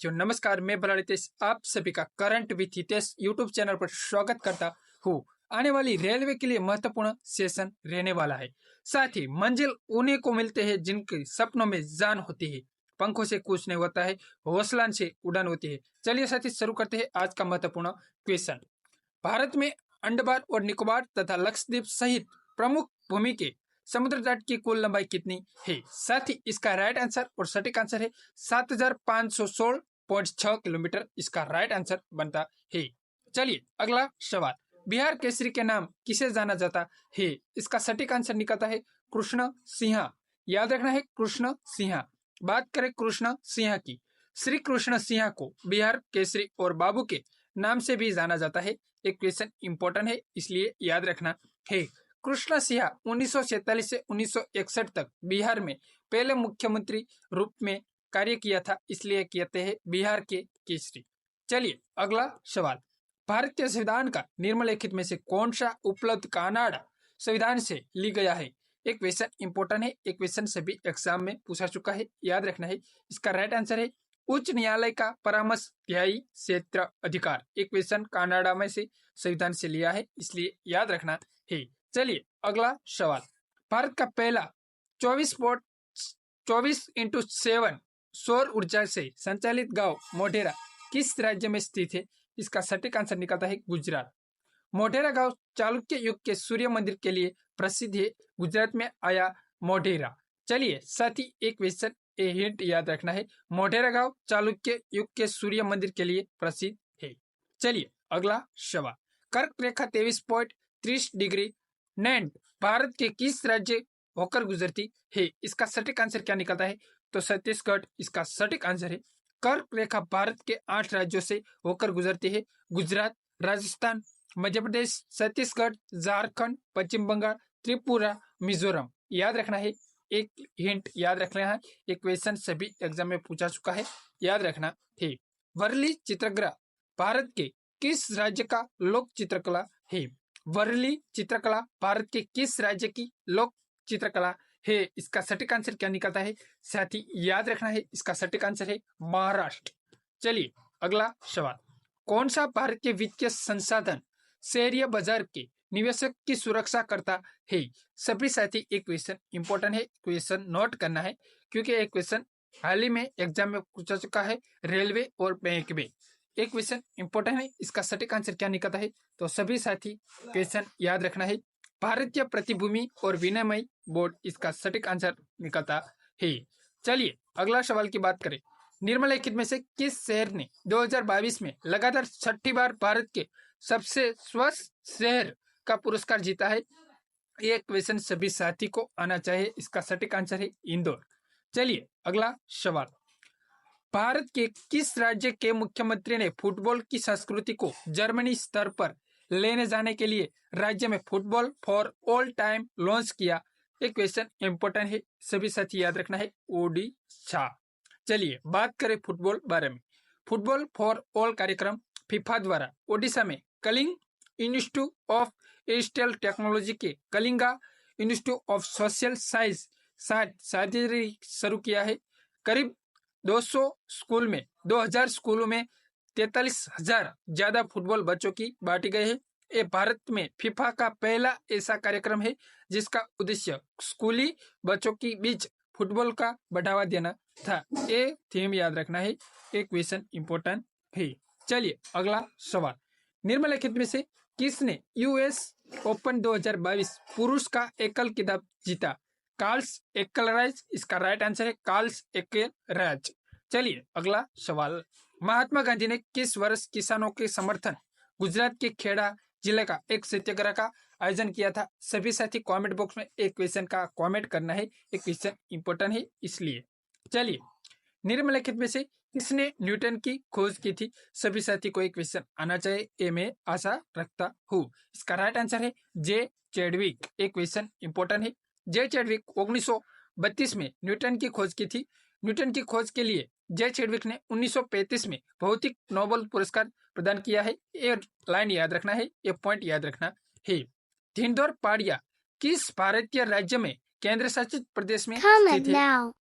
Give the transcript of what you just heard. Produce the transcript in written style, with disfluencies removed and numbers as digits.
साथियों नमस्कार, मैं बला रितेश आप सभी का current with Hitesh YouTube channel पर स्वागत करता हूँ। आने वाली रेलवे के लिए महत्वपूर्ण सेशन रहने वाला है। साथ ही मंजिल उन्हीं को मिलते हैं जिनके सपनों में जान होती है। पंखों से कुछ नहीं होता है, हौसला से उड़ान होती है। चलिए साथी शुरू करते हैं आज का महत्वपूर्ण क्वेश्चन। भारत में अंडमान और निकोबार तथा लक्षद्वीप सहित प्रमुख भूमि के समुद्र तट की कुल लंबाई कितनी है? साथ ही इसका राइट आंसर और सटीक आंसर है 7516.6 किलोमीटर। इसका राइट आंसर बनता है। चलिए अगला सवाल। बिहार केसरी के नाम किसे जाना जाता है? इसका सटीक आंसर निकलता है कृष्ण सिंह। याद रखना है कृष्ण सिंह। बात करें कृष्ण सिंह की, श्री कृष्ण सिंह को बिहार केसरी और बाबू के नाम से भी जाना जाता है। एक क्वेश्चन इंपॉर्टेंट है इसलिए याद रखना है। कृष्ण सिंह 1947 से 1961 तक बिहार में पहले मुख्यमंत्री रूप में कार्य किया था, इसलिए कहते हैं बिहार के केसरी। चलिए अगला सवाल। भारतीय संविधान का निम्नलिखित में से कौन सा उपलब्ध कनाडा संविधान से ली गया है? एक क्वेश्चन इंपॉर्टेंट है, एक क्वेश्चन सभी एग्जाम में पूछा चुका है, याद रखना है। इसका राइट आंसर है उच्च न्यायालय का परामर्श न्यायी क्षेत्र अधिकार। एक क्वेश्चन कनाडा में से संविधान से लिया है, इसलिए याद रखना है। चलिए अगला सवाल। भारत का पहला 24x7 सौर ऊर्जा से संचालित गांव मोढेरा किस राज्य में स्थित है? इसका सटीक आंसर निकलता है गुजरात। मोढेरा गांव चालुक्य युग के सूर्य मंदिर के लिए प्रसिद्ध है। गुजरात में आया मोढेरा। चलिए साथ ही एक क्वेश्चन हिंट याद रखना है, मोढेरा गांव चालुक्य युग के सूर्य मंदिर के लिए प्रसिद्ध है। चलिए अगला सवाल। कर्क रेखा 23.30 डिग्री नैंड भारत के किस राज्य होकर गुजरती है? इसका सटीक आंसर क्या निकलता है? तो छत्तीसगढ़ इसका सटीक आंसर है। कर्क रेखा भारत के 8 राज्यों से होकर गुजरती है। गुजरात, राजस्थान, मध्य प्रदेश, छत्तीसगढ़, झारखंड, पश्चिम बंगाल, त्रिपुरा, मिजोरम। याद रखना है, एक हिंट याद रखना है, एक क्वेश्चन सभी एग्जाम में पूछा चुका है, याद रखना है। वर्ली चित्रकला भारत के किस राज्य का लोक चित्रकला है? वर्ली चित्रकला भारत के किस राज्य की लोक चित्रकला है? इसका सटीक आंसर क्या निकलता है? साथ ही याद रखना है, इसका सटीक आंसर है महाराष्ट्र। चलिए अगला सवाल। कौन सा भारत के वित्तीय संसाधन शेयर बाजार के निवेशक की सुरक्षा करता है? सभी साथी एक क्वेश्चन इंपॉर्टेंट है, क्वेश्चन नोट करना है क्योंकि एक क्वेश्चन हाल ही में एग्जाम में पूछा चुका है रेलवे और बैंक में। एक क्वेश्चन इंपॉर्टेंट है, इसका सटीक आंसर क्या निकलता है? तो सभी साथी क्वेश्चन याद रखना है। भारतीय प्रतिभूति और विनिमय बोर्ड इसका सटीक आंसर निकलता है। चलिए अगला सवाल की बात करें। निम्नलिखित में से किस शहर ने 2022 में लगातार 6ठी बार भारत के सबसे स्वस्थ शहर का पुरस्कार जीता है? ये क्वेश्चन सभी साथी को आना चाहिए। इसका सटीक आंसर है इंदौर। चलिए अगला सवाल। भारत के किस राज्य के मुख्यमंत्री ने फुटबॉल की संस्कृति को जर्मनी स्तर पर लेने जाने के लिए राज्य में football for all time launch किया? एक क्वेश्चन इंपॉर्टेंट है, सभी साथी याद रखना है ओडिशा। चलिए बात करें फुटबॉल बारे में। फुटबॉल फॉर ऑल कार्यक्रम फीफा द्वारा ओडिशा में Kalinga institute of digital technology के Kalinga institute of social science साझेदारी शुरू किया है। करीब 200 स्कूल में 2000 स्कूलों में 43,000 ज्यादा फुटबॉल बच्चों की बांटी गई है। ये भारत में फीफा का पहला ऐसा कार्यक्रम है जिसका उद्देश्य स्कूली बच्चों के बीच फुटबॉल का बढ़ावा देना था। ये थीम याद रखना है, एक क्वेश्चन इंपॉर्टेंट है। चलिए अगला सवाल। निम्नलिखित में से किसने यूएस ओपन 2022 पुरुष का एकल खिताब जीता? कार्ल्स एक्केलराज इसका राइट आंसर है, कार्ल्स एक्केलराज। चलिए अगला सवाल। महात्मा गांधी ने किस वर्ष किसानों के समर्थन गुजरात के खेड़ा जिले का एक सत्याग्रह का आयोजन किया था? सभी साथी कमेंट बॉक्स में एक क्वेश्चन का कमेंट करना है, एक क्वेश्चन इंपॉर्टेंट है इसलिए। चलिए निम्नलिखित में से किसने न्यूटन की खोज की थी? सभी साथी को एक क्वेश्चन आना चाहिए, ये मैं आशा रखता हूँ। इसका राइट आंसर है जे चैडविक। एक क्वेश्चन इंपॉर्टेंट है। जे चैडविक 1932 में न्यूटन की खोज की थी। न्यूटन की खोज के लिए जे चैडविक ने 1935 में भौतिक नोबेल पुरस्कार प्रदान किया है। ये लाइन याद रखना है, ये पॉइंट याद रखना है। धिंडोर पाड़िया किस भारतीय राज्य में केंद्र शासित प्रदेश में स्थित है?